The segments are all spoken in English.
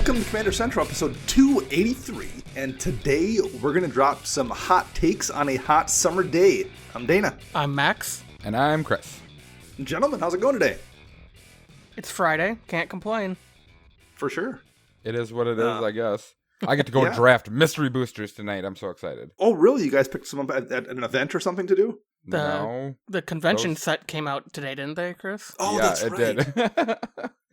Welcome to Commander Central, episode 283, and today we're going to drop some hot takes on a hot summer day. I'm Dana. I'm Max. And I'm Chris. Gentlemen, how's it going today? It's Friday. Can't complain. For sure. It is what it is, I guess. I get to go draft mystery boosters tonight. I'm so excited. Oh, really? You guys picked some up at an event or something to do? The convention set came out today, didn't they, Chris? Oh, yeah, that's it right. did.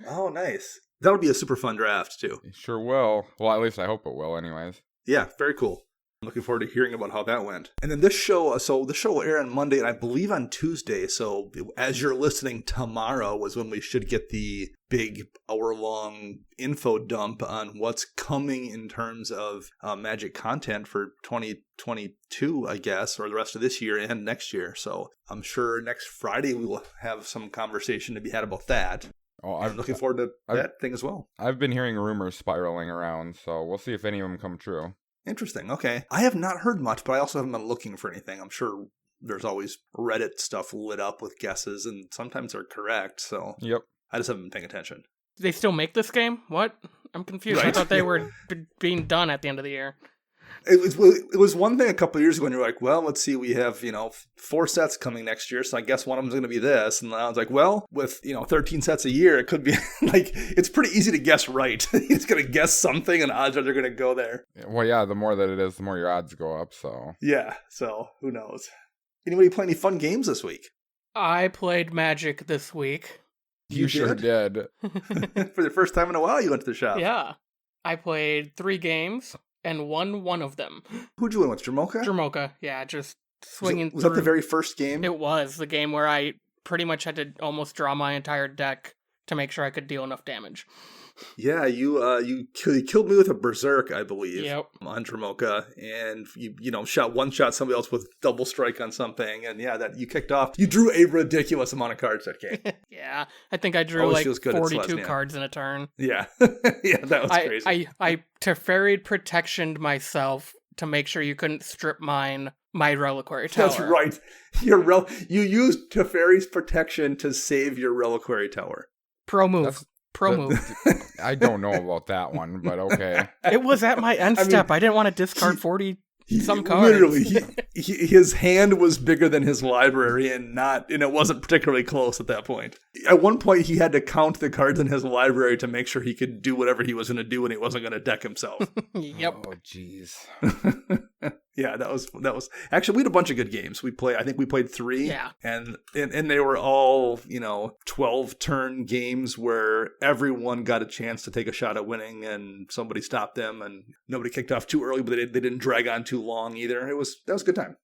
Oh, nice. That would be a super fun draft, too. It sure will. Well, at least I hope it will, anyways. Yeah, very cool. I'm looking forward to hearing about how that went. And then this show, the show will air on Monday and I believe on Tuesday. So as you're listening, tomorrow is when we should get the big hour-long info dump on what's coming in terms of Magic content for 2022, I guess, or the rest of this year and next year. So I'm sure next Friday we will have some conversation to be had about that. Oh, I'm looking forward to that thing as well. I've been hearing rumors spiraling around, so we'll see if any of them come true. Interesting. Okay. I have not heard much, but I also haven't been looking for anything. I'm sure there's always Reddit stuff lit up with guesses, and sometimes they're correct, so yep. I just haven't been paying attention. Do they still make this game? What? I'm confused. Right. I thought they were being done at the end of the year. It was one thing a couple of years ago when you were like, well, let's see, we have, 4 sets coming next year, so I guess one of them is going to be this. And I was like, well, with, 13 sets a year, it could be, it's pretty easy to guess right. It's going to guess something, and odds are they're going to go there. Well, yeah, the more that it is, the more your odds go up, so. Yeah, so who knows? Anybody play any fun games this week? I played Magic this week. You sure did. For the first time in a while, you went to the shop. Yeah. I played 3 games and won one of them. Who'd you win with, Jamoka? Jamoka, yeah, just swinging Was that the very first game? It was the game where I pretty much had to almost draw my entire deck to make sure I could deal enough damage. Yeah, you killed me with a berserk, I believe. Yep. On Dramoka, and you one shot somebody else with double strike on something, and yeah, that you kicked off. You drew a ridiculous amount of cards that game. Yeah, I think I drew 42 cards in a turn. Yeah, yeah, that was crazy. I Teferied Protectioned myself to make sure you couldn't strip mine my Reliquary Tower. That's right. You used Teferi's Protection to save your Reliquary Tower. Pro move. I don't know about that one, but okay. It was at my end step. I didn't want to discard 40 some cards. Literally, his hand was bigger than his library, and it wasn't particularly close at that point. At one point, he had to count the cards in his library to make sure he could do whatever he was going to do, and he wasn't going to deck himself. Yep. Oh, jeez. Yeah, that was actually, we had a bunch of good games. I think we played 3. Yeah. And they were all, 12 turn games where everyone got a chance to take a shot at winning, and somebody stopped them, and nobody kicked off too early, but they didn't drag on too long either. That was a good time.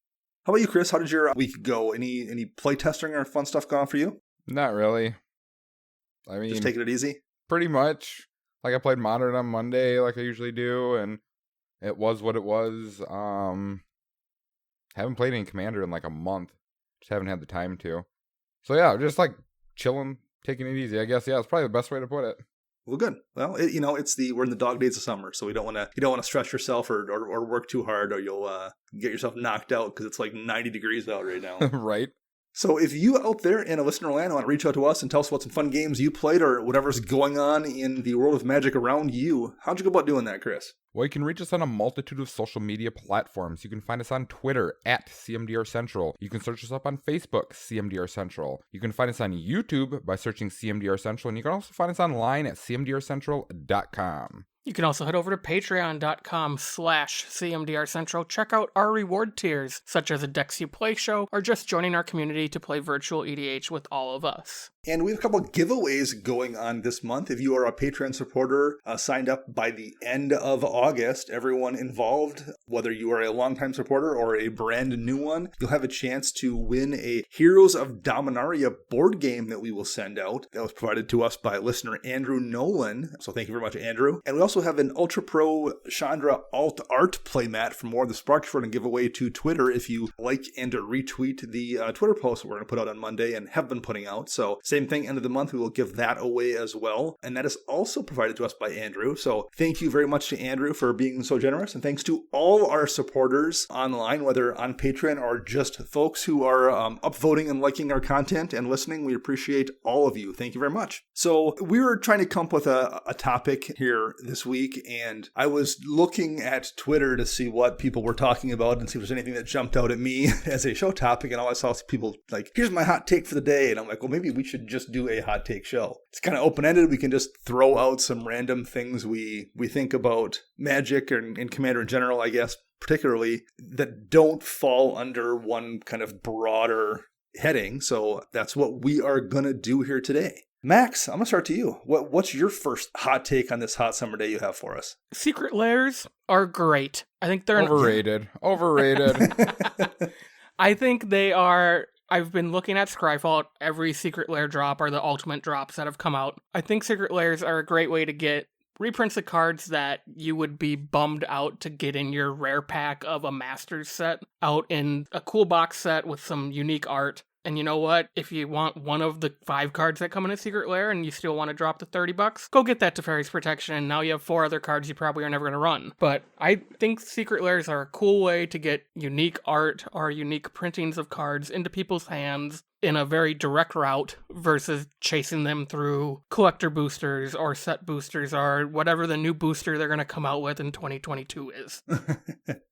How about you, Chris? How did your week go? Any play testing or fun stuff going on for you? Not really. I mean, just taking it easy? Pretty much. I played Modern on Monday like I usually do, and it was what it was. Haven't played any Commander in a month. Just haven't had the time to. So yeah, just chilling, taking it easy. I guess it's probably the best way to put it. Well, good. Well, we're in the dog days of summer, so you don't want to stress yourself or work too hard, or you'll get yourself knocked out because it's 90 degrees out right now. Right. So if you out there in a listener land want to reach out to us and tell us what some fun games you played or whatever's going on in the world of Magic around you, how'd you go about doing that, Chris? Well, you can reach us on a multitude of social media platforms. You can find us on Twitter at CMDR Central. You can search us up on Facebook, CMDR Central. You can find us on YouTube by searching CMDR Central, and you can also find us online at cmdrcentral.com. You can also head over to patreon.com/CMDR Central. Check out our reward tiers, such as a Decks You Play show, or just joining our community to play virtual EDH with all of us. And we have a couple of giveaways going on this month. If you are a Patreon supporter signed up by the end of August, everyone involved, whether you are a longtime supporter or a brand new one, you'll have a chance to win a Heroes of Dominaria board game that we will send out. That was provided to us by listener Andrew Nolan. So thank you very much, Andrew. And we also have an Ultra Pro Chandra Alt Art playmat from more of the Sparks for a giveaway to Twitter if you like and retweet the Twitter post we're going to put out on Monday and have been putting out. So same thing, end of the month, we will give that away as well. And that is also provided to us by Andrew. So thank you very much to Andrew for being so generous. And thanks to all our supporters online, whether on Patreon or just folks who are upvoting and liking our content and listening. We appreciate all of you. Thank you very much. So we were trying to come up with a topic here this week, and I was looking at Twitter to see what people were talking about and see if there's anything that jumped out at me as a show topic. And all I saw was people like, here's my hot take for the day. And I'm like, well, maybe we should just do a hot take show. It's kind of open-ended. We can just throw out some random things we think about Magic and Commander in general, I guess, particularly, that don't fall under one kind of broader heading. So that's what we are going to do here today. Max, I'm going to start to you. What's your first hot take on this hot summer day you have for us? Secret lairs are great. I think they're overrated. I think they are. I've been looking at Scryfall. Every Secret Lair drop are the ultimate drops that have come out. I think Secret Lairs are a great way to get reprints of cards that you would be bummed out to get in your rare pack of a Masters set out in a cool box set with some unique art. And you know what? If you want one of the 5 cards that come in a Secret Lair and you still want to drop the $30, go get that Teferi's Protection, and now you have 4 other cards you probably are never going to run. But I think Secret Lairs are a cool way to get unique art or unique printings of cards into people's hands in a very direct route versus chasing them through collector boosters or set boosters or whatever the new booster they're going to come out with in 2022 is.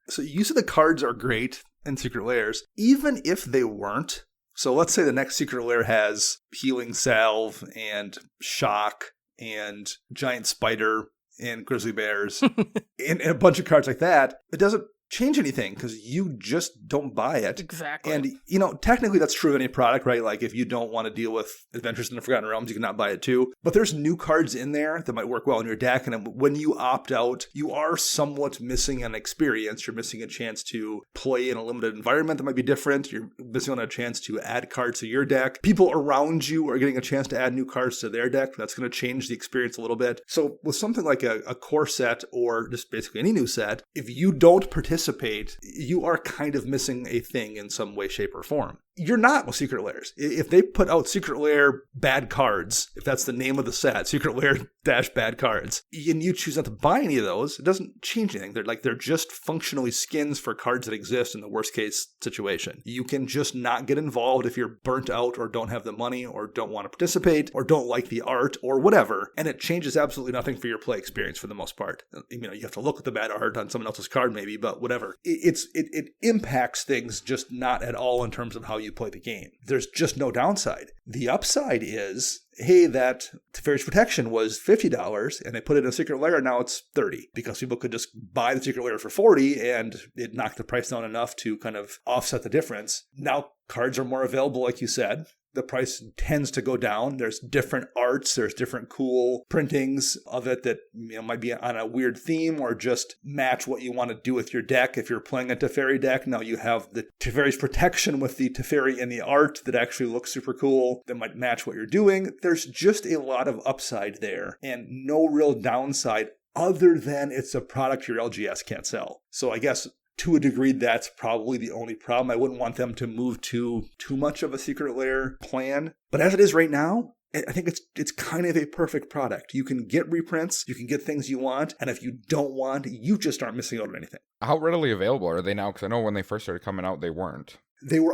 So you said the cards are great in Secret Lairs. Even if they weren't, so let's say the next Secret Lair has Healing Salve and Shock and Giant Spider and Grizzly Bears and a bunch of cards like that. It doesn't change anything because you just don't buy it. Exactly. And, technically that's true of any product, right? Like if you don't want to deal with Adventures in the Forgotten Realms, you cannot buy it too. But there's new cards in there that might work well in your deck. And when you opt out, you are somewhat missing an experience. You're missing a chance to play in a limited environment that might be different. You're missing on a chance to add cards to your deck. People around you are getting a chance to add new cards to their deck. That's going to change the experience a little bit. So with something like a core set or just basically any new set, if you don't participate, you are kind of missing a thing in some way, shape, or form. You're not with Secret Lairs. If they put out Secret Lair bad cards, if that's the name of the set, Secret Lair - bad cards, and you choose not to buy any of those, it doesn't change anything. They're just functionally skins for cards that exist in the worst case situation. You can just not get involved if you're burnt out or don't have the money or don't want to participate or don't like the art or whatever, and it changes absolutely nothing for your play experience for the most part. You have to look at the bad art on someone else's card maybe, but whatever. It impacts things, just not at all in terms of how you play the game. There's just no downside. The upside is, hey, that Teferi's Protection was $50 and they put it in a Secret Lair and now it's $30 because people could just buy the Secret Lair for $40 and it knocked the price down enough to kind of offset the difference. Now cards are more available, like you said. The price tends to go down. There's different arts. There's different cool printings of it that might be on a weird theme or just match what you want to do with your deck. If you're playing a Teferi deck, now you have the Teferi's Protection with the Teferi in the art that actually looks super cool that might match what you're doing. There's just a lot of upside there and no real downside other than it's a product your LGS can't sell. So I guess to a degree, that's probably the only problem. I wouldn't want them to move to too much of a Secret Lair plan. But as it is right now, I think it's kind of a perfect product. You can get reprints, you can get things you want, and if you don't want, you just aren't missing out on anything. How readily available are they now? Because I know when they first started coming out, they weren't.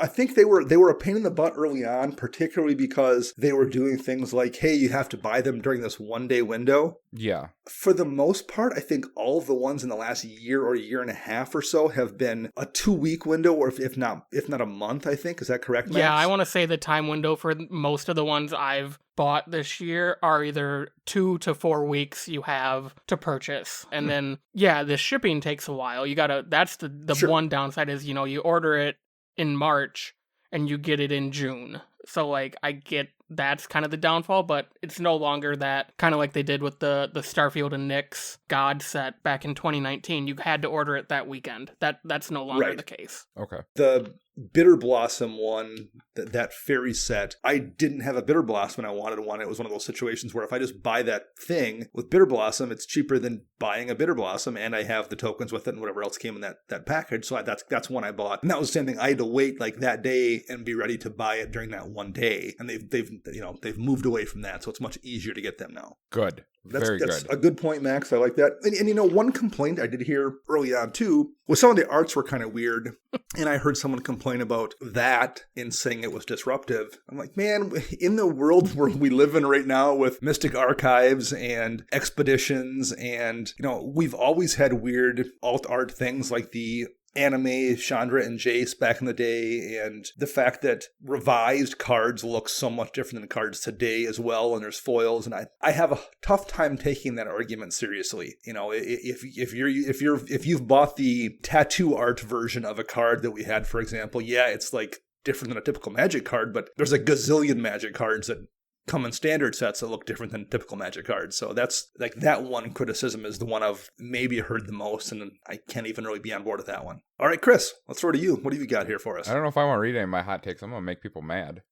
I think they were a pain in the butt early on, particularly because they were doing things like, hey, you have to buy them during this 1-day window. Yeah. For the most part, I think all of the ones in the last year or year and a half or so have been a 2-week window, or if not a month, I think. Is that correct, Max? Yeah, I want to say the time window for most of the ones I've bought this year are either 2 to 4 weeks you have to purchase. And then, the shipping takes a while. That's the Sure. one downside is, you order it in March and you get it in June. So I get that's kind of the downfall, but it's no longer that kind of like they did with the Starfield and Nyx God set back in 2019. You had to order it that weekend. That's no longer the case. Okay. The Bitter Blossom one, that fairy set, I didn't have a Bitter Blossom and I wanted one. It was one of those situations where if I just buy that thing with Bitter Blossom, it's cheaper than buying a Bitter Blossom, and I have the tokens with it and whatever else came in that package. So that's one I bought. And that was the same thing. I had to wait that day and be ready to buy it during that one day. And they've they've moved away from that, so it's much easier to get them now. Good. That's good. a good point, Max. I like that. And one complaint I did hear early on, too, was some of the arts were kind of weird. And I heard someone complain about that in saying it was disruptive. I'm like, man, in the world where we live in right now with Mystic Archives and Expeditions and, we've always had weird alt art things like the anime Chandra and Jace back in the day, and the fact that revised cards look so much different than cards today as well, and there's foils, and I have a tough time taking that argument seriously. If you've bought the tattoo art version of a card that we had, for example, yeah, it's like different than a typical Magic card, but there's a gazillion Magic cards that come in standard sets that look different than typical Magic cards. So that's like that one criticism is the one I've maybe heard the most, and I can't even really be on board with that one. All right, Chris, let's throw to you. What have you got here for us? I don't know if I want to read any of my hot takes. I'm going to make people mad.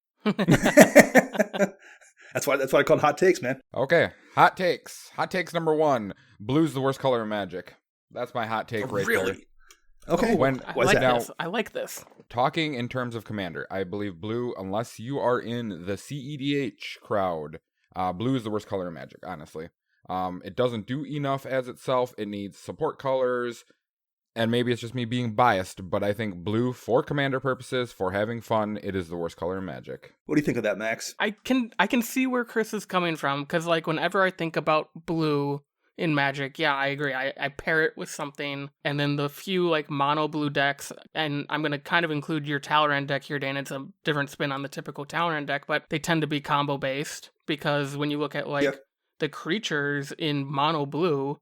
That's why I call it hot takes, man. Okay, hot takes. Hot takes number 1. Blue's the worst color in Magic. That's my hot take right there. Really? Okay. I like this. Talking in terms of Commander, I believe blue, unless you are in the CEDH crowd, blue is the worst color in Magic, honestly. It doesn't do enough as itself. It needs support colors, and maybe it's just me being biased, but I think blue, for Commander purposes, for having fun, it is the worst color in Magic. What do you think of that, Max? I can see where Chris is coming from, because whenever I think about blue in Magic, yeah, I agree. I pair it with something, and then the few mono blue decks, and I'm going to kind of include your Talrand deck here, Dan. It's a different spin on the typical Talrand deck, but they tend to be combo based, because when you look at the creatures in mono blue,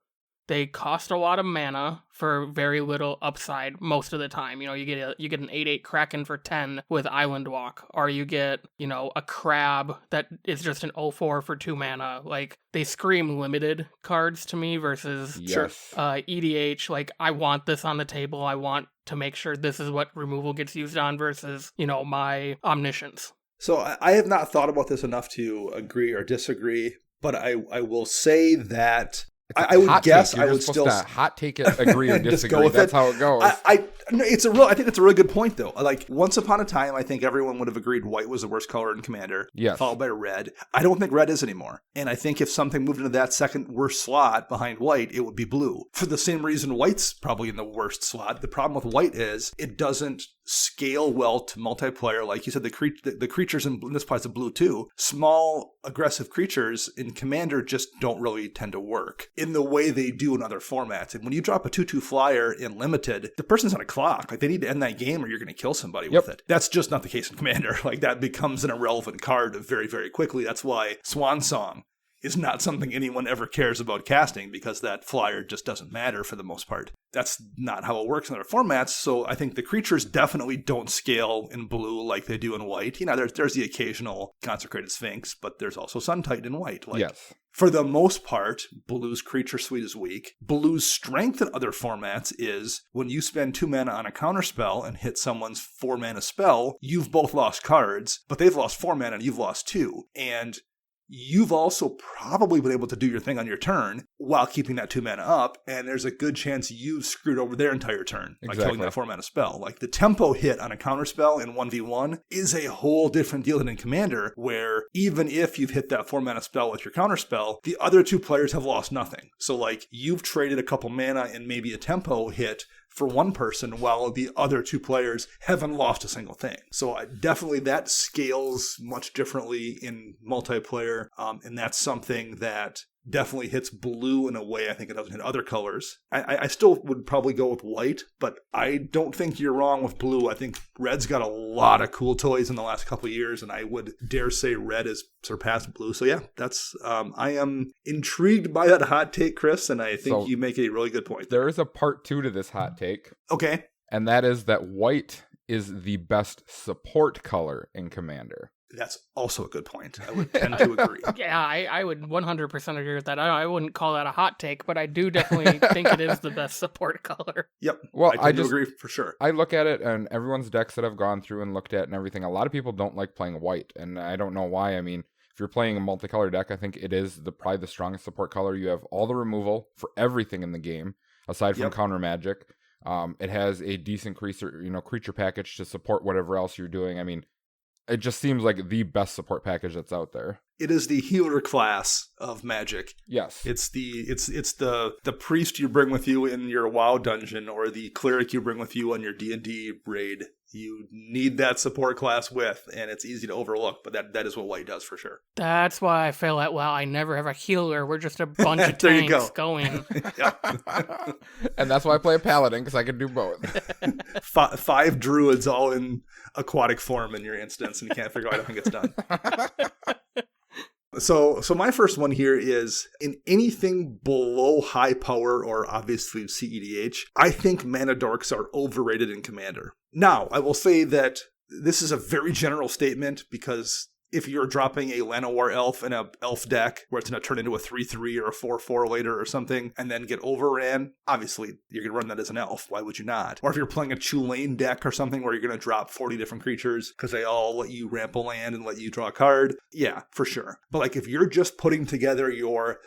they cost a lot of mana for very little upside most of the time. You get an 8/8 Kraken for 10 with Island Walk, or you get, a crab that is just an 0/4 for 2 mana. They scream limited cards to me versus EDH. I want this on the table. I want to make sure this is what removal gets used on versus, my Omniscience. So I have not thought about this enough to agree or disagree, but I will say that I would guess I would still hot take it, agree or disagree. That's how it goes. I think it's a really good point though. Once upon a time, I think everyone would have agreed white was the worst color in Commander, followed by red. I don't think red is anymore, and I think if something moved into that second worst slot behind white, it would be blue. For the same reason, white's probably in the worst slot. The problem with white is it doesn't scale well to multiplayer. Like you said, the creatures in this applies to blue too. Small aggressive creatures in Commander just don't really tend to work in the way they do in other formats. And when you drop a 2/2 flyer in Limited, the person's on a clock. They need to end that game or you're going to kill somebody with it. That's just not the case in Commander. That becomes an irrelevant card very, very quickly. That's why Swan Song is not something anyone ever cares about casting, because that flyer just doesn't matter for the most part. That's not how it works in other formats, so I think the creatures definitely don't scale in blue like they do in white. There's the occasional Consecrated Sphinx, but there's also Sun Titan in white. For the most part, blue's creature suite is weak. Blue's strength in other formats is when you spend 2 mana on a counterspell and hit someone's 4 mana spell, you've both lost cards, but they've lost 4 mana and you've lost 2. And you've also probably been able to do your thing on your turn while keeping that 2 mana up, and there's a good chance you've screwed over their entire turn by killing that 4 mana spell. The tempo hit on a counterspell in 1v1 is a whole different deal than in Commander, where even if you've hit that 4 mana spell with your counterspell, the other 2 players have lost nothing. So you've traded a couple mana and maybe a tempo hit for one person while the other 2 players haven't lost a single thing. So definitely that scales much differently in multiplayer, and that's something that definitely hits blue in a way I think it doesn't hit other colors. I still would probably go with white, but I don't think you're wrong with blue. I think red's got a lot of cool toys in the last couple of years, and I would dare say red has surpassed blue. So yeah, that's I am intrigued by that hot take, Chris, and I think you make a really good point. There is a part 2 to this hot take. Okay. And that is that white is the best support color in Commander. That's also a good point. I would tend to agree. Yeah, I would 100% agree with that. I wouldn't call that a hot take, but I do definitely think it is the best support color. Yep. Well, I do agree for sure. I look at it, and everyone's decks that I've gone through and looked at and everything, a lot of people don't like playing white, and I don't know why. I mean, if you're playing a multicolor deck, I think it is probably the strongest support color. You have all the removal for everything in the game, aside from counter magic. It has a decent creature package to support whatever else you're doing. I mean, it just seems like the best support package that's out there. It is the healer class of Magic. Yes. It's the priest you bring with you in your WoW dungeon, or the cleric you bring with you on your D&D raid. You need that support class with, and it's easy to overlook, but that is what White does for sure. That's why I fail at WoW. I never have a healer. We're just a bunch of There you tanks go. going. And that's why I play a paladin, because I can do both. 5 druids all in aquatic form in your instance, and you can't figure out how anything gets done. So my first one here is, in anything below high power or obviously CEDH, I think mana dorks are overrated in Commander. Now, I will say that this is a very general statement, because if you're dropping a Llanowar elf in a elf deck where it's going to turn into a 3/3 or a 4/4 later or something and then get overran, obviously you're going to run that as an elf. Why would you not? Or if you're playing a Tulane deck or something where you're going to drop 40 different creatures because they all let you ramp a land and let you draw a card, yeah, for sure. But like if you're just putting together your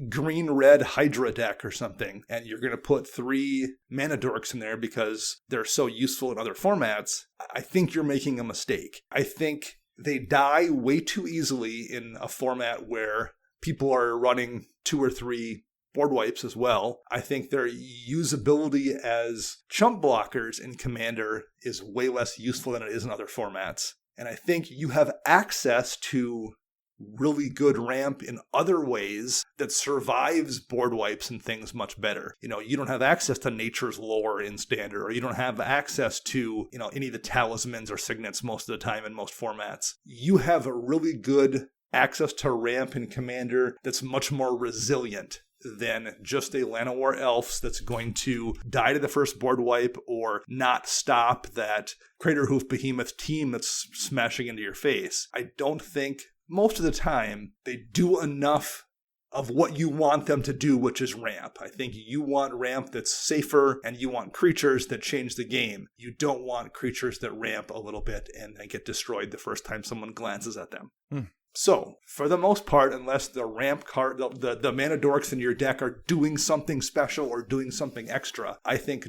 green-red Hydra deck or something, and you're going to put 3 mana dorks in there because they're so useful in other formats, I think you're making a mistake. I think they die way too easily in a format where people are running 2 or 3 board wipes as well. I think their usability as chump blockers in Commander is way less useful than it is in other formats. And I think you have access to really good ramp in other ways that survives board wipes and things much better. You don't have access to Nature's Lore in Standard, or you don't have access to, any of the talismans or signets most of the time in most formats. You have a really good access to ramp in Commander that's much more resilient than just a Llanowar Elves that's going to die to the first board wipe or not stop that Craterhoof Behemoth team that's smashing into your face. I don't think most of the time they do enough of what you want them to do, which is ramp. I think you want ramp that's safer, and you want creatures that change the game. You don't want creatures that ramp a little bit and then get destroyed the first time someone glances at them. So, for the most part, unless the ramp card, the mana dorks in your deck are doing something special or doing something extra, I think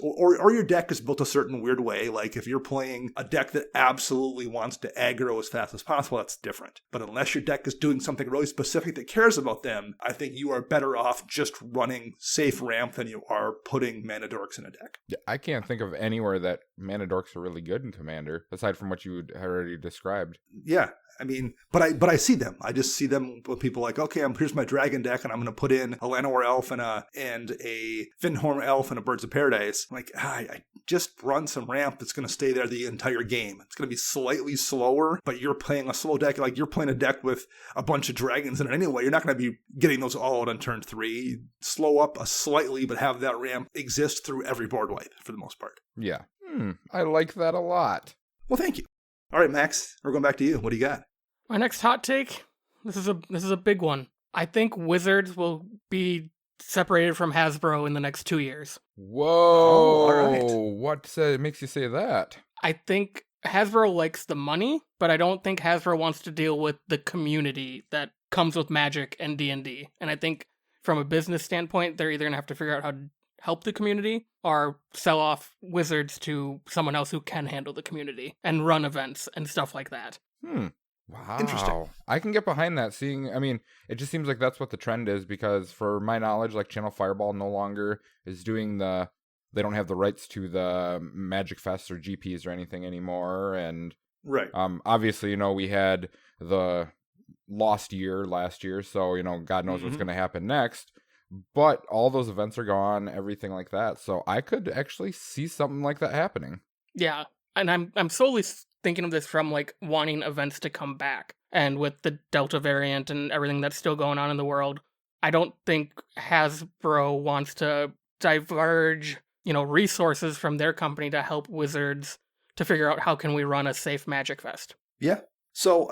or your deck is built a certain weird way. Like if you're playing a deck that absolutely wants to aggro as fast as possible, that's different. But unless your deck is doing something really specific that cares about them, I think you are better off just running safe ramp than you are putting mana dorks in a deck. Yeah, I can't think of anywhere that mana dorks are really good in Commander, aside from what you had already described. Yeah. I mean, but I see them. I just see them with people like, okay, here's my dragon deck, and I'm going to put in a Llanowar elf and a Finhorn elf and a Birds of Paradise. I'm like, I just run some ramp that's going to stay there the entire game. It's going to be slightly slower, but you're playing a slow deck. Like you're playing a deck with a bunch of dragons in it anyway. You're not going to be getting those all out on turn 3. Slow up slightly, but have that ramp exist through every board wipe for the most part. Yeah. I like that a lot. Well, thank you. All right, Max, we're going back to you. What do you got? My next hot take, this is a big one. I think Wizards will be separated from Hasbro in the next 2 years. Whoa. All right. What makes you say that? I think Hasbro likes the money, but I don't think Hasbro wants to deal with the community that comes with Magic and D&D. And I think from a business standpoint, they're either going to have to figure out how to help the community or sell off Wizards to someone else who can handle the community and run events and stuff like that. Wow. Interesting. I can get behind that. It just seems like that's what the trend is, because for my knowledge, like Channel Fireball no longer is doing they don't have the rights to the Magic Fest or GPs or anything anymore. And Right. Obviously, we had the lost year last year, so, God knows what's going to happen next. But all those events are gone, everything like that. So I could actually see something like that happening. Yeah, and I'm solely thinking of this from like wanting events to come back, and with the Delta variant and everything that's still going on in the world, I don't think Hasbro wants to diverge, resources from their company to help Wizards to figure out how can we run a safe Magic Fest. Yeah. So,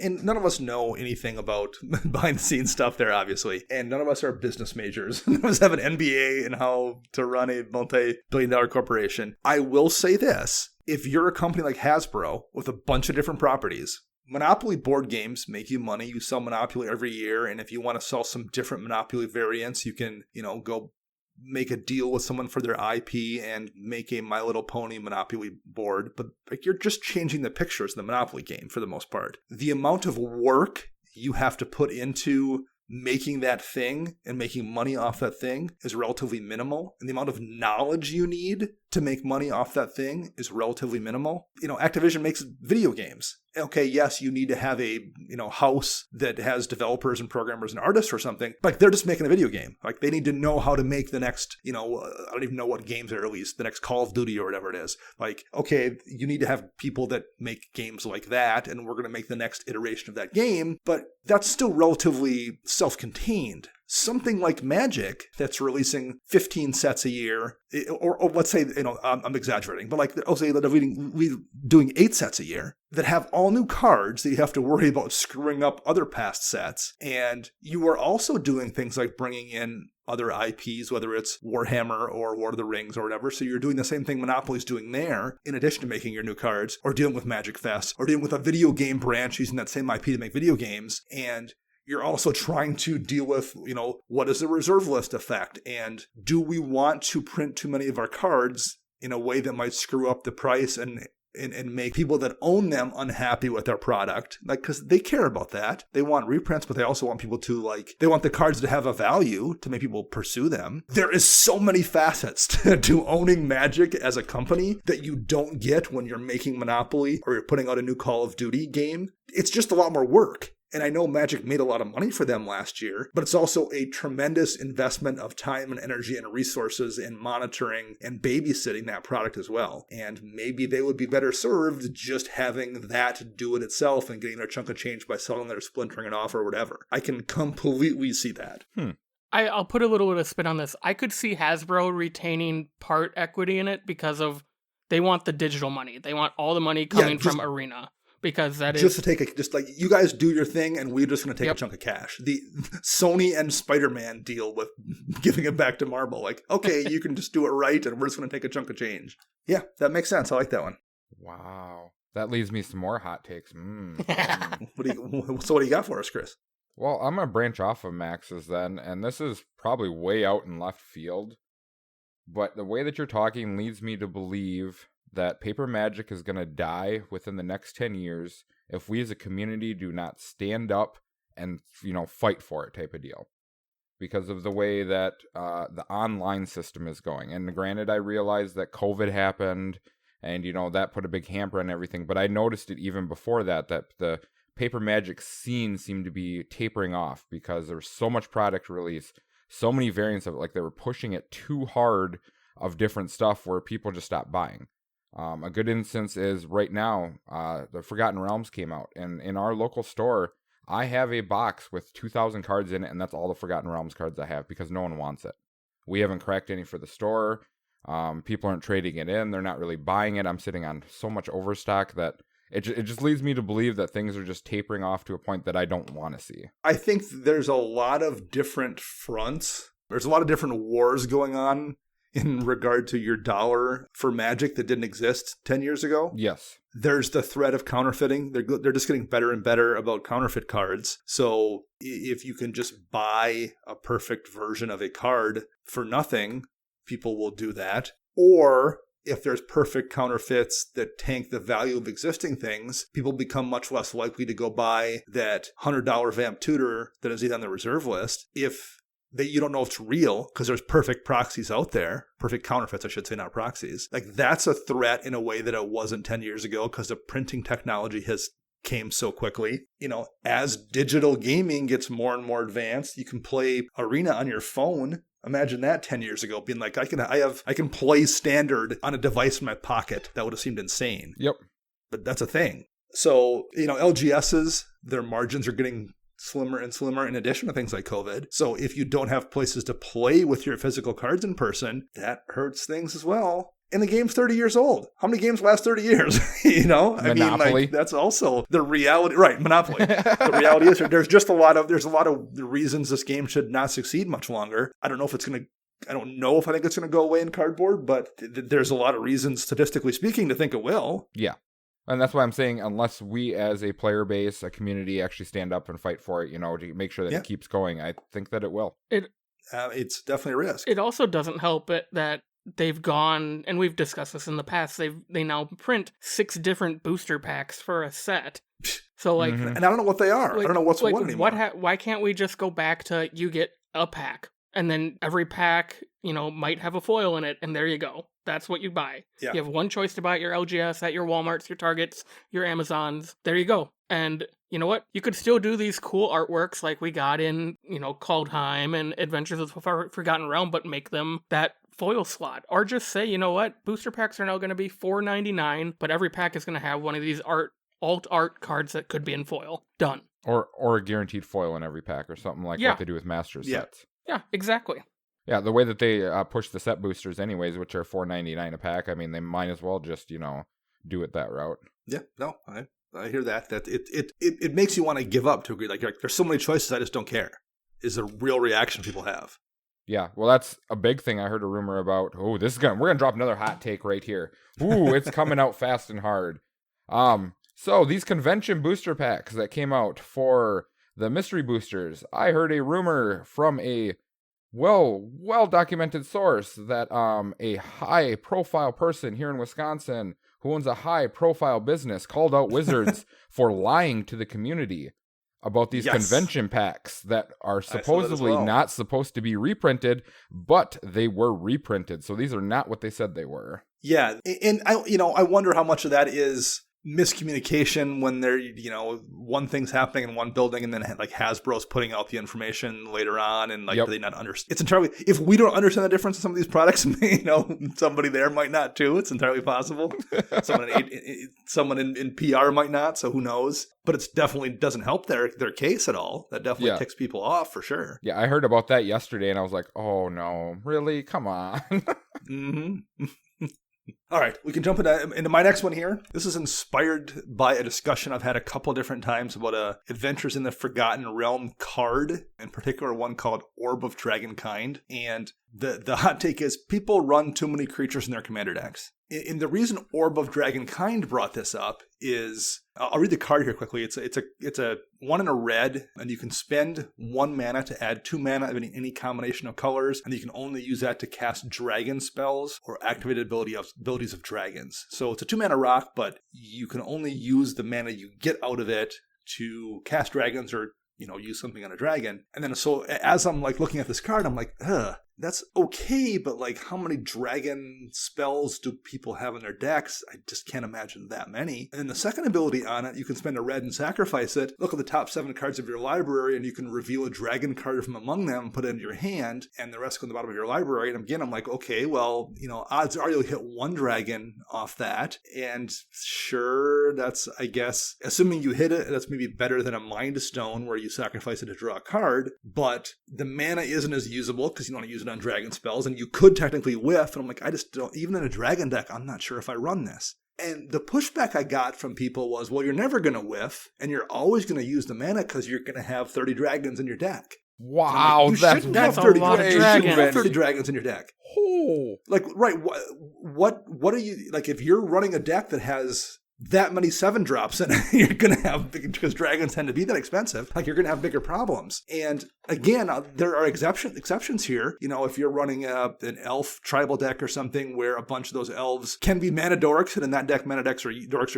and none of us know anything about behind the scenes stuff there, obviously. And none of us are business majors. None of us have an MBA in how to run a multi-billion-dollar corporation. I will say this. If you're a company like Hasbro with a bunch of different properties, Monopoly board games make you money. You sell Monopoly every year. And if you want to sell some different Monopoly variants, you can, go make a deal with someone for their IP and make a My Little Pony Monopoly board, but like you're just changing the pictures in the Monopoly game for the most part. The amount of work you have to put into making that thing and making money off that thing is relatively minimal. And the amount of knowledge you need to make money off that thing is relatively minimal. Activision makes video games. Okay, yes, you need to have a, house that has developers and programmers and artists or something, but they're just making a video game. Like they need to know how to make the next, I don't even know what games are released, the next Call of Duty or whatever it is. Like, okay, you need to have people that make games like that, and we're going to make the next iteration of that game, but that's still relatively self-contained. Something like Magic that's releasing 15 sets a year, or let's say, I'm exaggerating, but like, I'll say that we're doing 8 sets a year that have all new cards that you have to worry about screwing up other past sets. And you are also doing things like bringing in other IPs, whether it's Warhammer or Lord of the Rings or whatever. So you're doing the same thing Monopoly's doing there, in addition to making your new cards, or dealing with Magic Fest, or dealing with a video game branch using that same IP to make video games. And you're also trying to deal with, what is the reserve list effect? And do we want to print too many of our cards in a way that might screw up the price and make people that own them unhappy with their product? Like, because they care about that. They want reprints, but they also want people to they want the cards to have a value to make people pursue them. There is so many facets to owning Magic as a company that you don't get when you're making Monopoly or you're putting out a new Call of Duty game. It's just a lot more work. And I know Magic made a lot of money for them last year, but it's also a tremendous investment of time and energy and resources in monitoring and babysitting that product as well. And maybe they would be better served just having that do it itself and getting their chunk of change by selling their splintering it off or whatever. I can completely see that. I'll put a little bit of spin on this. I could see Hasbro retaining part equity in it because they want the digital money. They want all the money coming from Arena. Because that just is like you guys do your thing and we're just going to take a chunk of cash. The Sony and Spider-Man deal with giving it back to Marvel. Like, okay, you can just do it right and we're just going to take a chunk of change. Yeah, that makes sense. I like that one. Wow. That leaves me some more hot takes. So what do you got for us, Chris? Well, I'm going to branch off of Max's then, and this is probably way out in left field. But the way that you're talking leads me to believe that paper Magic is going to die within the next 10 years if we as a community do not stand up and, fight for it type of deal. Because of the way that the online system is going. And granted, I realized that COVID happened and, that put a big hamper on everything. But I noticed it even before that the paper Magic scene seemed to be tapering off because there was so much product release, so many variants of it. Like they were pushing it too hard of different stuff where people just stopped buying. A good instance is right now, the Forgotten Realms came out, and in our local store, I have a box with 2,000 cards in it, and that's all the Forgotten Realms cards I have because no one wants it. We haven't cracked any for the store. People aren't trading it in. They're not really buying it. I'm sitting on so much overstock that it just leads me to believe that things are just tapering off to a point that I don't want to see. I think there's a lot of different fronts. There's a lot of different wars going on in regard to your dollar for Magic that didn't exist 10 years ago. Yes. There's the threat of counterfeiting. They're just getting better and better about counterfeit cards. So if you can just buy a perfect version of a card for nothing, people will do that. Or if there's perfect counterfeits that tank the value of existing things, people become much less likely to go buy that $100 Vamp Tutor that is either on the reserve list if you don't know if it's real because there's perfect proxies out there, perfect counterfeits, I should say, not proxies. Like that's a threat in a way that it wasn't 10 years ago because the printing technology has came so quickly. As digital gaming gets more and more advanced, you can play Arena on your phone. Imagine that 10 years ago being like, I can play Standard on a device in my pocket. That would have seemed insane. Yep. But that's a thing. So, LGSs, their margins are getting slimmer and slimmer in addition to things like COVID. So if you don't have places to play with your physical cards in person, that hurts things as well. And the game's 30 years old. How many games last 30 years? Monopoly. I mean, that's also the reality. Right, Monopoly. The reality is there's a lot of reasons this game should not succeed much longer. I don't know if I think it's going to go away in cardboard, but there's a lot of reasons, statistically speaking, to think it will. Yeah. And that's why I'm saying unless we as a player base, a community actually stand up and fight for it, to make sure that it keeps going, I think that it will. it's definitely a risk. It also doesn't help it that they've gone, and we've discussed this in the past, they now print 6 different booster packs for a set. So, like... Mhm. And I don't know what they are. I don't know what's what anymore. Why can't we just go back to you get a pack, and then every pack, might have a foil in it, and there you go. That's what you buy. Yeah. You have one choice to buy at your LGS, at your Walmarts, your Targets, your Amazons. There you go. And you know what? You could still do these cool artworks like we got in, Kaldheim and Adventures of the Forgotten Realm, but make them that foil slot. Or just say, you know what? Booster packs are now going to be $4.99, but every pack is going to have one of these alt art cards that could be in foil. Done. Or a guaranteed foil in every pack or something like what they do with Masters sets. Yeah, exactly. Yeah, the way that they push the set boosters anyways, which are $4.99 a pack, I mean, they might as well just, do it that route. Yeah, no, I hear that. That it makes you want to give up to agree. Like there's so many choices, I just don't care. Is a real reaction people have. Yeah, well, that's a big thing I heard a rumor about. Oh, we're gonna drop another hot take right here. Ooh, it's coming out fast and hard. So these convention booster packs that came out for the mystery boosters, I heard a rumor from a well-documented source that a high-profile person here in Wisconsin who owns a high-profile business called out Wizards for lying to the community about these convention packs that are supposedly not supposed to be reprinted, but they were reprinted. So these are not what they said they were. Yeah, and I wonder how much of that is miscommunication when they're, one thing's happening in one building and then like Hasbro's putting out the information later on and like do they not understand? It's entirely, if we don't understand the difference in some of these products, somebody there might not too. It's entirely possible. Someone in PR might not, so who knows? But it definitely doesn't help their case at all. That definitely ticks people off for sure. Yeah, I heard about that yesterday and I was like, oh no, really? Come on. Mm-hmm. All right, we can jump into my next one here. This is inspired by a discussion I've had a couple different times about Adventures in the Forgotten Realm card, in particular one called Orb of Dragonkind. And the hot take is people run too many creatures in their commander decks. And the reason Orb of Dragonkind brought this up is, I'll read the card here quickly. It's a 1 and a red, and you can spend 1 mana to add 2 mana of any combination of colors, and you can only use that to cast dragon spells or activate abilities of dragons. So it's a 2 mana rock, but you can only use the mana you get out of it to cast dragons or use something on a dragon. And then so as I'm like looking at this card, I'm like, that's okay, but like how many dragon spells do people have in their decks? I just can't imagine that many. And then the second ability on it, you can spend a red and sacrifice it, look at the top 7 cards of your library, and you can reveal a dragon card from among them, put it into your hand, and the rest go in the bottom of your library. And again, I'm like, okay, well, odds are you'll hit 1 dragon off that. And sure, that's, I guess, assuming you hit it, that's maybe better than a Mind Stone where you sacrifice it to draw a card, but the mana isn't as usable because you don't want to use it on dragon spells, and you could technically whiff, and I'm like, I just don't, even in a dragon deck, I'm not sure if I run this. And the pushback I got from people was, well, you're never going to whiff, and you're always going to use the mana because you're going to have 30 dragons in your deck. Wow, like, that's a lot of dragons. You shouldn't have 30 dragons in your deck. Oh. Like, right, what are you, like, if you're running a deck that has that many 7 drops in it, you're going to have, because dragons tend to be that expensive, like you're going to have bigger problems. And again, there are exceptions here. If you're running an elf tribal deck or something where a bunch of those elves can be mana dorks, and in that deck, mana dorks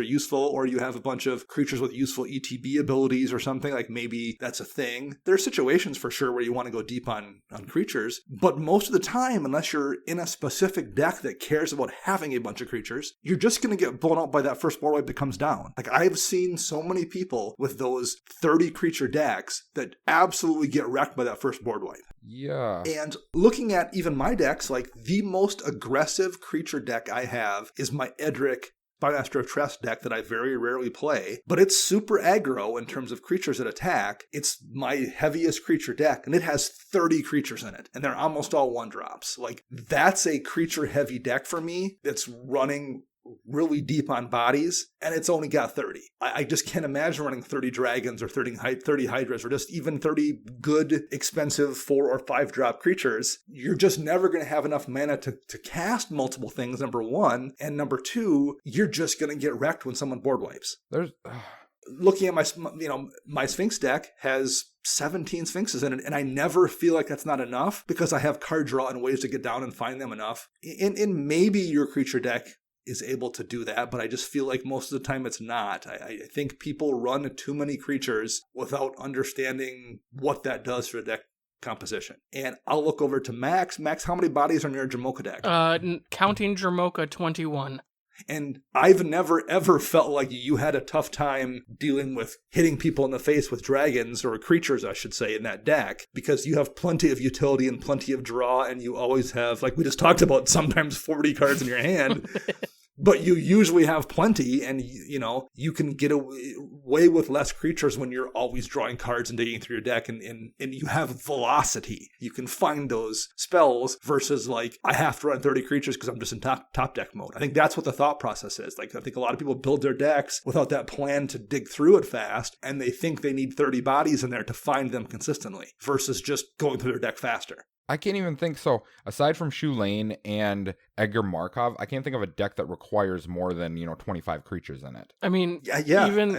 are useful, or you have a bunch of creatures with useful ETB abilities or something, like maybe that's a thing. There are situations for sure where you want to go deep on creatures, but most of the time, unless you're in a specific deck that cares about having a bunch of creatures, you're just going to get blown out by that first board wipe that comes down. Like, I've seen so many people with those 30 creature decks that absolutely get wrecked by that first board wipe. Yeah. And looking at even my decks, like the most aggressive creature deck I have is my Edric Spymaster of Trest deck that I very rarely play, but it's super aggro in terms of creatures that attack. It's my heaviest creature deck, and it has 30 creatures in it, and they're almost all 1-drops. Like, that's a creature heavy deck for me that's running really deep on bodies, and it's only got 30. I just can't imagine running 30 dragons or 30 hydras or just even 30 good, expensive 4 or 5 drop creatures. You're just never going to have enough mana to cast multiple things, number one, and number two, you're just going to get wrecked when someone board wipes. Looking at my Sphinx deck has 17 Sphinxes in it, and I never feel like that's not enough because I have card draw and ways to get down and find them enough. And maybe your creature deck is able to do that, but I just feel like most of the time it's not. I think people run too many creatures without understanding what that does for a deck composition. And I'll look over to Max. Max, how many bodies are in your Jamoka deck? Counting Jamoka, 21. And I've never ever felt like you had a tough time dealing with hitting people in the face with dragons, or creatures, I should say, in that deck, because you have plenty of utility and plenty of draw, and you always have, like we just talked about, sometimes 40 cards in your hand. But you usually have plenty, and you can get away with less creatures when you're always drawing cards and digging through your deck, and you have velocity. You can find those spells versus like, I have to run 30 creatures because I'm just in top deck mode. I think that's what the thought process is. Like, I think a lot of people build their decks without that plan to dig through it fast, and they think they need 30 bodies in there to find them consistently versus just going through their deck faster. I can't even think. So aside from Shu Lane and Edgar Markov, I can't think of a deck that requires more than 25 creatures in it. I mean, even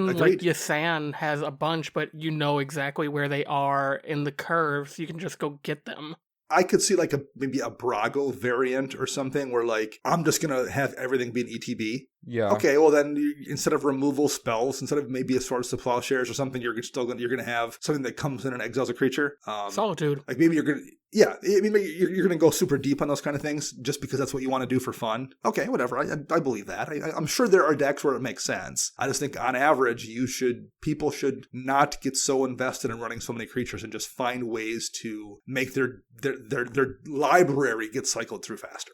like Yasan has a bunch, but you know exactly where they are in the curve, so you can just go get them. I could see like maybe a Brago variant or something where like, I'm just going to have everything be an ETB. Yeah. Okay, well then instead of removal spells, instead of maybe a Swords to Plowshares or something, you're going to have something that comes in and exiles a creature. Solitude. Like maybe you're going to, yeah, I mean, you're going to go super deep on those kind of things just because that's what you want to do for fun. Okay, whatever. I believe that. I'm sure there are decks where it makes sense. I just think on average, people should not get so invested in running so many creatures and just find ways to make their library get cycled through faster.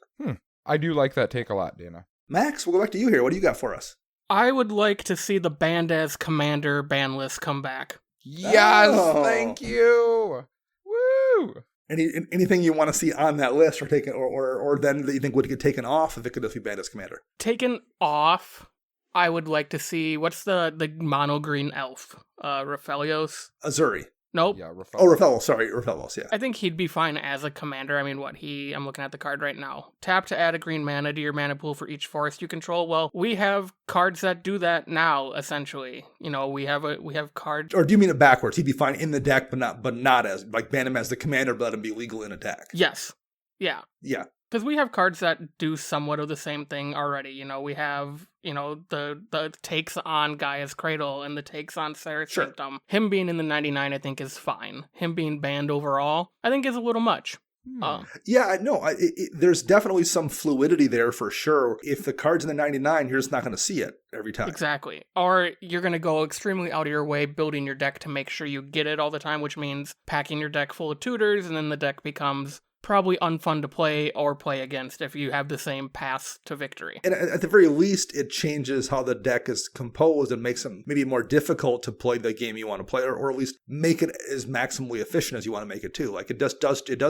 I do like that take a lot, Dana. Max, we'll go back to you here. What do you got for us? I would like to see the Band as Commander ban list come back. Yes, thank you. Woo! Anything you want to see on that list, or taken, or then that you think would get taken off if it could just be Band as Commander? Taken off, I would like to see, what's the mono green elf? Raphelios? Azuri. Nope. Yeah, Raphael. Oh, Raphael. Sorry, Raphaelos, yeah. I think he'd be fine as a commander. I mean, I'm looking at the card right now. Tap to add a green mana to your mana pool for each forest you control. Well, we have cards that do that now, essentially. We have cards. Or do you mean it backwards? He'd be fine in the deck, but not as, like, ban him as the commander, but let him be legal in attack. Yes. Yeah. Yeah. Because we have cards that do somewhat of the same thing already. We have, the takes on Gaia's Cradle and the takes on Sarah's Sanctum. Him being in the 99, I think, is fine. Him being banned overall, I think, is a little much. Yeah, no, there's definitely some fluidity there for sure. If the card's in the 99, you're just not going to see it every time. Exactly. Or you're going to go extremely out of your way building your deck to make sure you get it all the time, which means packing your deck full of tutors, and then the deck becomes probably unfun to play or play against if you have the same path to victory. And at the very least, it changes how the deck is composed and makes it maybe more difficult to play the game you want to play, or at least make it as maximally efficient as you want to make it too. Like it does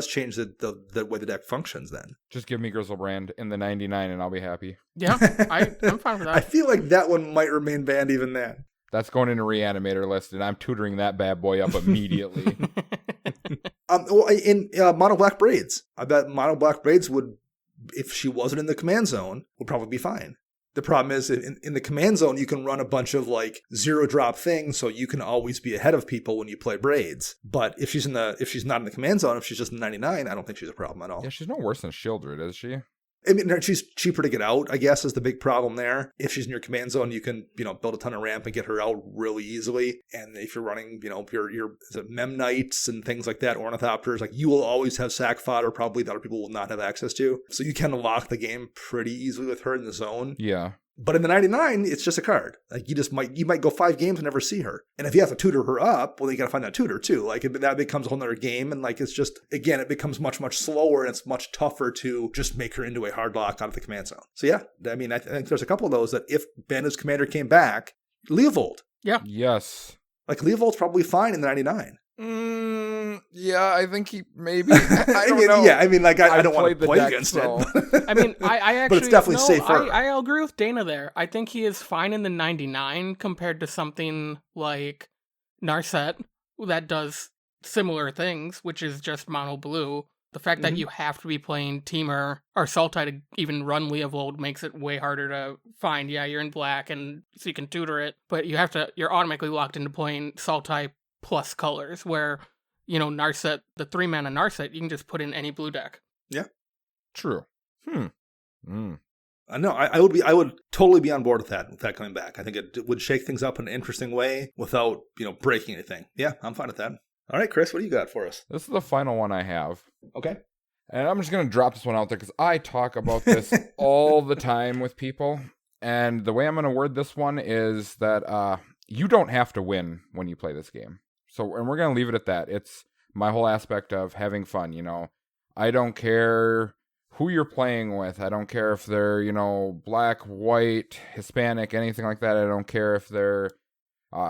change the way the deck functions then. Just give me Grizzlebrand in the 99 and I'll be happy. Yeah, I'm fine with that. I feel like that one might remain banned even then. That's going in a reanimator list, and I'm tutoring that bad boy up immediately. In Mono Black Braids, I bet Mono Black Braids would, if she wasn't in the command zone, would probably be fine. The problem is in the command zone, you can run a bunch of like 0-drop things, so you can always be ahead of people when you play Braids. But if she's not in the command zone, if she's just in 99, I don't think she's a problem at all. Yeah, she's no worse than Shieldred, is she? I mean, she's cheaper to get out, I guess, is the big problem there. If she's in your command zone, you can, build a ton of ramp and get her out really easily. And if you're running, your Memnites and things like that, Ornithopters, like you will always have sack fodder, probably that other people will not have access to. So you can lock the game pretty easily with her in the zone. Yeah. But in the 99, it's just a card. Like you might go 5 games and never see her. And if you have to tutor her up, well, you got to find that tutor too. Like that becomes a whole nother game. And like, it's just, again, it becomes much, much slower, and it's much tougher to just make her into a hard lock out of the command zone. So yeah, I mean, I think there's a couple of those that if Banda's Commander came back, Leovold. Yeah. Yes. Like Leovold's probably fine in the 99. Yeah, I think he maybe. I don't know. Yeah, I mean, like I don't want to play against it. I mean, I actually, but it's definitely safer. I agree with Dana there. I think he is fine in the 99 compared to something like Narset that does similar things, which is just mono blue. The fact that you have to be playing Temur or Sultai to even run Leovold makes it way harder to find. Yeah, you're in black, and so you can tutor it, but you're automatically locked into playing Sultai plus colors, where, Narset, the 3-mana Narset, you can just put in any blue deck. Yeah. True. No, I would totally be on board with that coming back. I think it would shake things up in an interesting way without, breaking anything. Yeah, I'm fine with that. All right, Chris, what do you got for us? This is the final one I have. Okay. And I'm just going to drop this one out there because I talk about this all the time with people. And the way I'm going to word this one is that you don't have to win when you play this game. And we're going to leave it at that. It's my whole aspect of having fun, I don't care who you're playing with. I don't care if they're, black, white, Hispanic, anything like that. I don't care if they're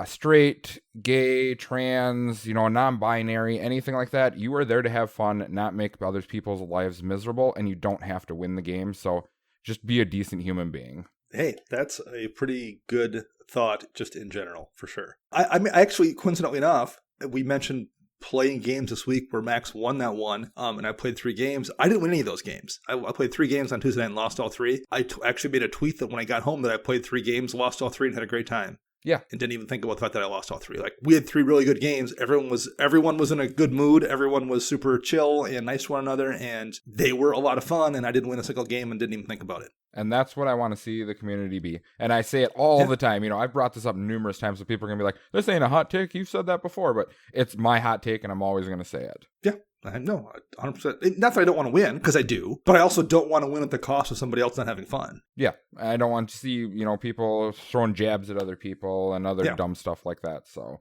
straight, gay, trans, non-binary, anything like that. You are there to have fun, not make other people's lives miserable, and you don't have to win the game. So just be a decent human being. Hey, that's a pretty good thought just in general, for sure. I mean, actually, coincidentally enough, we mentioned playing games this week where Max won that one, and I played 3 games. I didn't win any of those games. I played 3 games on Tuesday night and lost all 3. I actually made a tweet that when I got home that I played 3 games, lost all 3, and had a great time. Yeah. And didn't even think about the fact that I lost all 3. Like, we had 3 really good games. Everyone was in a good mood. Everyone was super chill and nice to one another, and they were a lot of fun, and I didn't win a single game and didn't even think about it. And that's what I want to see the community be. And I say it all the time. I've brought this up numerous times, so people are going to be like, this ain't a hot take. You've said that before, but it's my hot take, and I'm always going to say it. Yeah. No, 100%. Not that I don't want to win, because I do, but I also don't want to win at the cost of somebody else not having fun. Yeah, I don't want to see, people throwing jabs at other people and other dumb stuff like that. So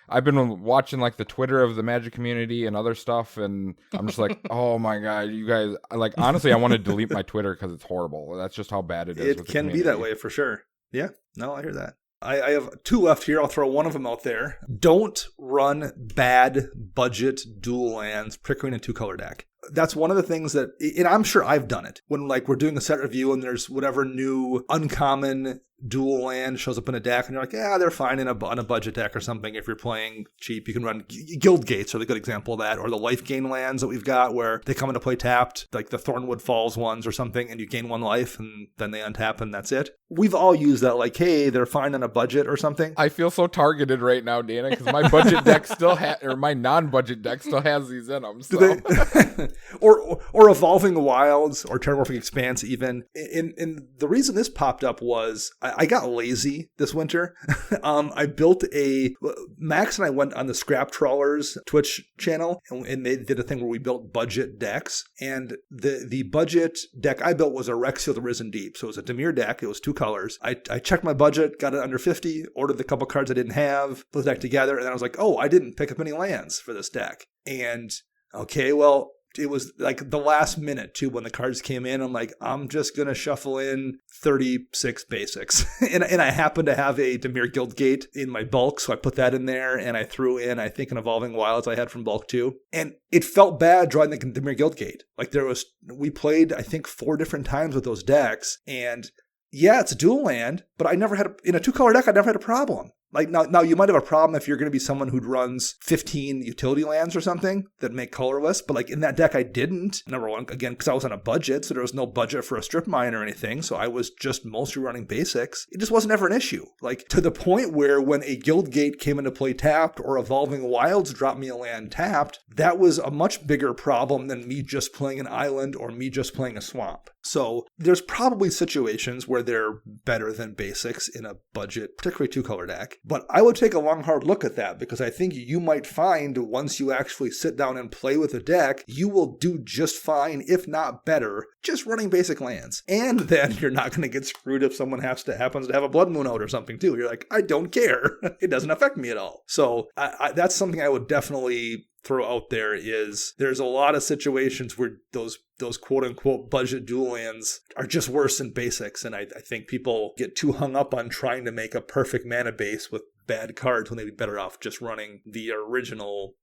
I've been watching like the Twitter of the Magic community and other stuff, and I'm just like, oh my God, you guys, like, honestly, I want to delete my Twitter because it's horrible. That's just how bad it is. It can be that way for sure. Yeah, no, I hear that. I have 2 left here. I'll throw one of them out there. Don't run bad budget dual lands, particularly in a 2-color deck. That's one of the things that, and I'm sure I've done it, when like we're doing a set review and there's whatever new uncommon dual land shows up in a deck and you're like, yeah, they're fine on a budget deck or something. If you're playing cheap, you can run Guild Gates are the good example of that, or the life gain lands that we've got where they come into play tapped, like the Thornwood Falls ones or something, and you gain 1 life and then they untap and that's it. We've all used that like, hey, they're fine on a budget or something. I feel so targeted right now, Dana, because my budget deck still or my non-budget deck still has these in them. So. Do they? or Evolving Wilds or Terramorphic Expanse even. And the reason this popped up was I got lazy this winter. I built Max and I went on the Scrap Trawlers Twitch channel and they did a thing where we built budget decks. And the budget deck I built was a Rexiel the Risen Deep. So it was a Dimir deck. It was 2 colors. I checked my budget, got it under 50, ordered the couple cards I didn't have, put the deck together, and then I was like, oh, I didn't pick up any lands for this deck. And okay, well, it was like the last minute too when the cards came in. I'm like, I'm just going to shuffle in 36 basics. and I happened to have a Dimir Guildgate in my bulk, so I put that in there and I threw in, I think, an Evolving Wilds I had from bulk too. And it felt bad drawing the Dimir Guildgate. Like we played, I think, 4 different times with those decks. And yeah, it's a dual land, but I never had, in a 2-color deck, I never had a problem. Like now you might have a problem if you're going to be someone who runs 15 utility lands or something that make colorless, but like in that deck I didn't. Number one, again, because I was on a budget, so there was no budget for a strip mine or anything, so I was just mostly running basics. It just wasn't ever an issue. Like to the point where when a Guildgate came into play tapped or Evolving Wilds dropped me a land tapped, that was a much bigger problem than me just playing an island or me just playing a swamp. So there's probably situations where they're better than basics in a budget, particularly 2-color deck. But I would take a long, hard look at that because I think you might find once you actually sit down and play with a deck, you will do just fine, if not better, just running basic lands. And then you're not going to get screwed if someone happens to have a Blood Moon out or something too. You're like, I don't care. It doesn't affect me at all. So that's something I would definitely throw out there is there's a lot of situations where those quote unquote budget dual lands are just worse than basics. And I think people get too hung up on trying to make a perfect mana base with bad cards when they'd be better off just running the original,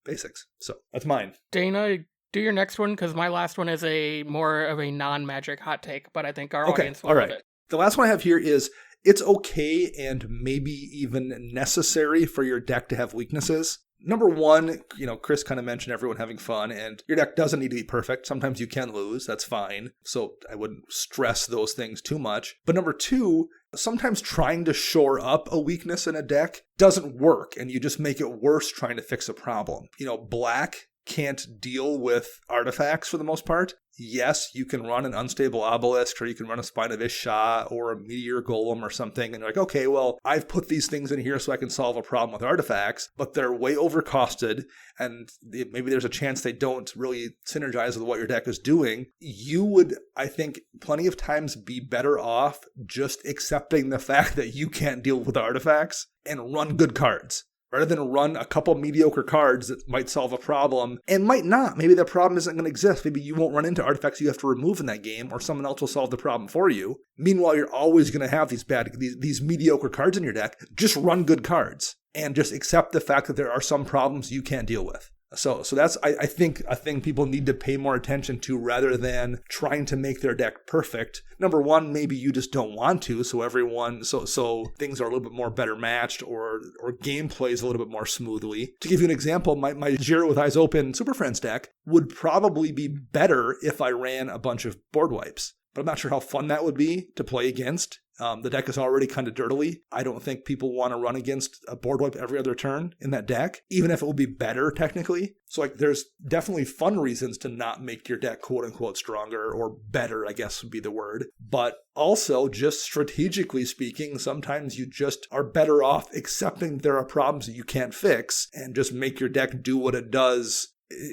basics. So that's mine. Dana, do your next one because my last one is a more of a non-magic hot take, but I think our audience will love it. The last one I have here is it's okay and maybe even necessary for your deck to have weaknesses. Number one, Chris kind of mentioned everyone having fun, and your deck doesn't need to be perfect. Sometimes you can lose. That's fine. So I wouldn't stress those things too much. But number two, sometimes trying to shore up a weakness in a deck doesn't work, and you just make it worse trying to fix a problem. Black can't deal with artifacts for the most part. Yes, you can run an Unstable Obelisk, or you can run a Spine of Ish-Sha or a Meteor Golem or something, and you're like, okay, well, I've put these things in here so I can solve a problem with artifacts, but they're way overcosted, and maybe there's a chance they don't really synergize with what your deck is doing. You would, I think, plenty of times be better off just accepting the fact that you can't deal with artifacts and run good cards, rather than run a couple mediocre cards that might solve a problem and might not. Maybe the problem isn't going to exist. Maybe you won't run into artifacts you have to remove in that game, or someone else will solve the problem for you. Meanwhile, you're always going to have these mediocre cards in your deck. Just run good cards and just accept the fact that there are some problems you can't deal with. So that's, I think, a thing people need to pay more attention to, rather than trying to make their deck perfect. Number one, maybe you just don't want to, so things are a little bit more better matched, or game plays a little bit more smoothly. To give you an example, my Zero with Eyes Open Super Friends deck would probably be better if I ran a bunch of board wipes. But I'm not sure how fun that would be to play against. The deck is already kind of dirtily. I don't think people want to run against a board wipe every other turn in that deck, even if it will be better technically. So there's definitely fun reasons to not make your deck quote unquote stronger, or better, I guess would be the word. But also, just strategically speaking, sometimes you just are better off accepting there are problems that you can't fix and just make your deck do what it does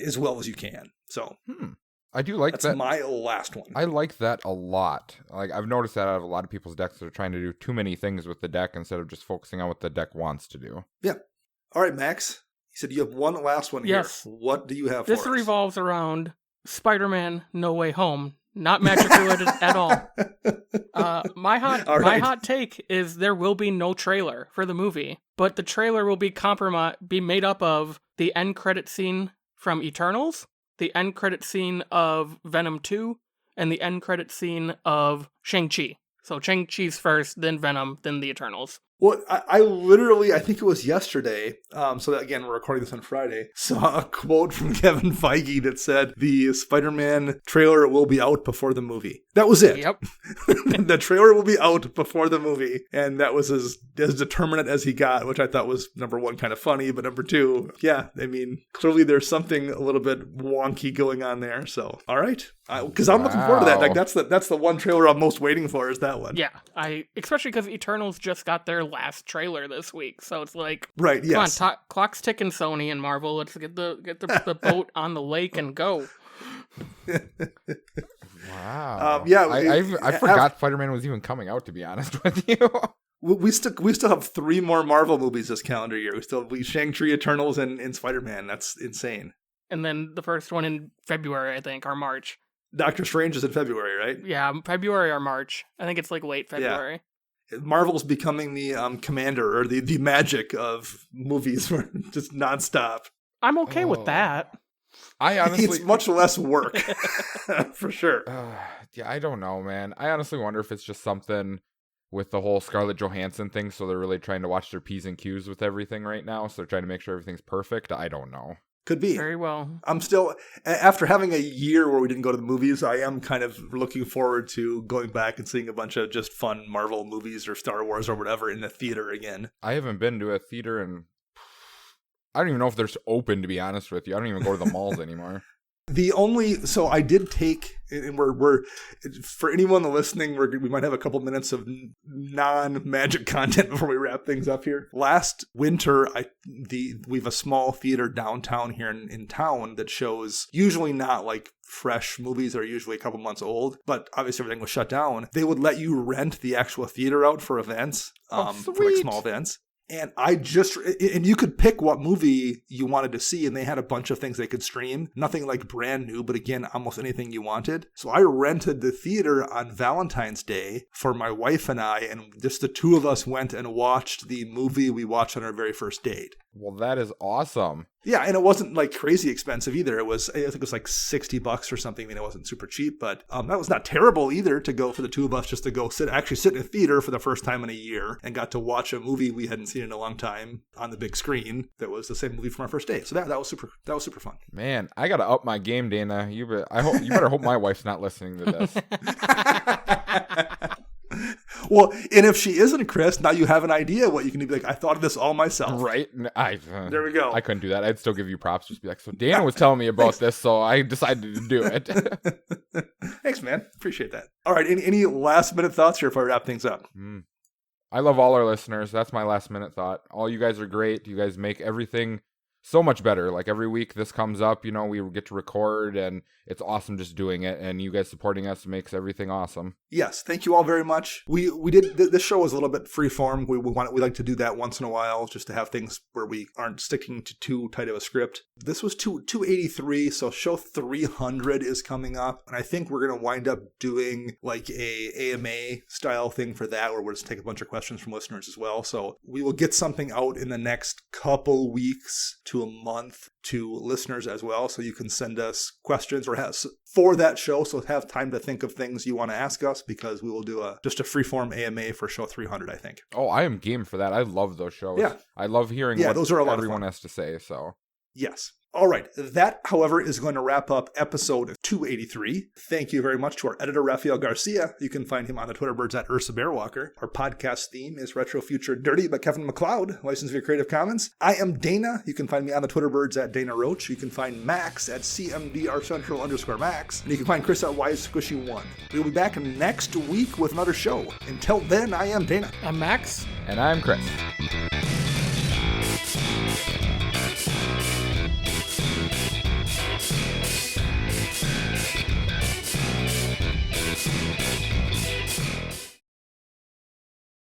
as well as you can. So, I do like that. That's my last one. I like that a lot. Like, I've noticed that out of a lot of people's decks that are trying to do too many things with the deck instead of just focusing on what the deck wants to do. Yeah. All right, Max. You said you have one last one here. Yes. What do you have for This us? revolves around Spider-Man No Way Home. Not magic related at all. My hot take is there will be no trailer for the movie, but the trailer will be made up of the end credit scene from Eternals, the end credit scene of Venom 2, and the end credit scene of Shang-Chi. So Shang-Chi's first, then Venom, then the Eternals. Well, I literally, I think it was yesterday, so that, again, we're recording this on Friday, saw a quote from Kevin Feige that said the Spider-Man trailer will be out before the movie. That was it. Yep. The trailer will be out before the movie, and that was as determinate as he got, which I thought was, number one, kind of funny, but number two, yeah, I mean, clearly there's something a little bit wonky going on there, so, all right. Because I'm looking forward to that. Like, that's the one trailer I'm most waiting for, is that one. Yeah, especially because Eternals just got their last trailer this week, so it's like, right? Yes. Come on, clock's ticking, Sony and Marvel. Let's get the boat on the lake and go. Wow. Yeah, I forgot Spider-Man was even coming out, to be honest with you. We still have 3 more Marvel movies this calendar year. We still have Shang-Chi, Eternals, and Spider-Man. That's insane. And then the first one in February, I think, or March. Doctor Strange is in February, right? Yeah, February or March. I think it's like late February. Yeah. Marvel's becoming the commander, or the magic of movies, just nonstop. I'm okay with that. I honestly, it's much less work, for sure. Yeah, I don't know, man. I honestly wonder if it's just something with the whole Scarlett Johansson thing, so they're really trying to watch their P's and Q's with everything right now, so they're trying to make sure everything's perfect. I don't know. Could be. Very well. I'm still, after having a year where we didn't go to the movies, I am kind of looking forward to going back and seeing a bunch of just fun Marvel movies or Star Wars or whatever in the theater again. I haven't been to a theater and I don't even know if they're open, to be honest with you. I don't even go to the malls anymore. So I did take, and we're for anyone listening, we might have a couple minutes of non-magic content before we wrap things up here. Last winter, we have a small theater downtown here in town that shows usually not like fresh movies that are usually a couple months old, but obviously everything was shut down. They would let you rent the actual theater out for events, for like small events. And and you could pick what movie you wanted to see, and they had a bunch of things they could stream. Nothing like brand new, but again, almost anything you wanted. So I rented the theater on Valentine's Day for my wife and I, and just the two of us went and watched the movie we watched on our very first date. Well, that is awesome. Yeah, and it wasn't like crazy expensive either. I think it was like $60 or something. I mean, it wasn't super cheap, but that was not terrible either to go for the two of us just to go sit in a theater for the first time in a year and got to watch a movie we hadn't seen in a long time on the big screen. That was the same movie from our first date. So that was super fun. Man, I gotta up my game, Dana. You better hope my wife's not listening to this. Well, and if she isn't, Chris, now you have an idea what you can do. Be like, I thought of this all myself. Right? There we go. I couldn't do that. I'd still give you props. Just be like, so Dana was telling me about this, so I decided to do it. Thanks, man. Appreciate that. All right. Any last minute thoughts here before I wrap things up? I love all our listeners. That's my last minute thought. All you guys are great. You guys make everything so much better. Like every week this comes up, we get to record, and it's awesome just doing it, and you guys supporting us makes everything awesome. Yes, thank you all very much. We did this show was a little bit free form. We like to do that once in a while just to have things where we aren't sticking to too tight of a script. This was 283, so show 300 is coming up, and I think we're going to wind up doing like a AMA style thing for that, where we'll just take a bunch of questions from listeners as well. So we will get something out in the next couple weeks to a month to listeners as well, so you can send us questions for that show, so have time to think of things you want to ask us, because we will do just a freeform AMA for show 300, I think. Oh, I am game for that. I love those shows. Yeah. I love hearing what those are a lot everyone of fun. has to say, so. Yes. All right. That, however, is going to wrap up episode 283. Thank you very much to our editor, Rafael Garcia. You can find him on the Twitter birds at Ursa Bearwalker. Our podcast theme is Retro Future Dirty by Kevin MacLeod, licensed via Creative Commons. I am Dana. You can find me on the Twitter birds at Dana Roach. You can find Max at CMDRCentral_Max. And you can find Chris at WiseSquishy1. We'll be back next week with another show. Until then, I am Dana. I'm Max. And I'm Chris.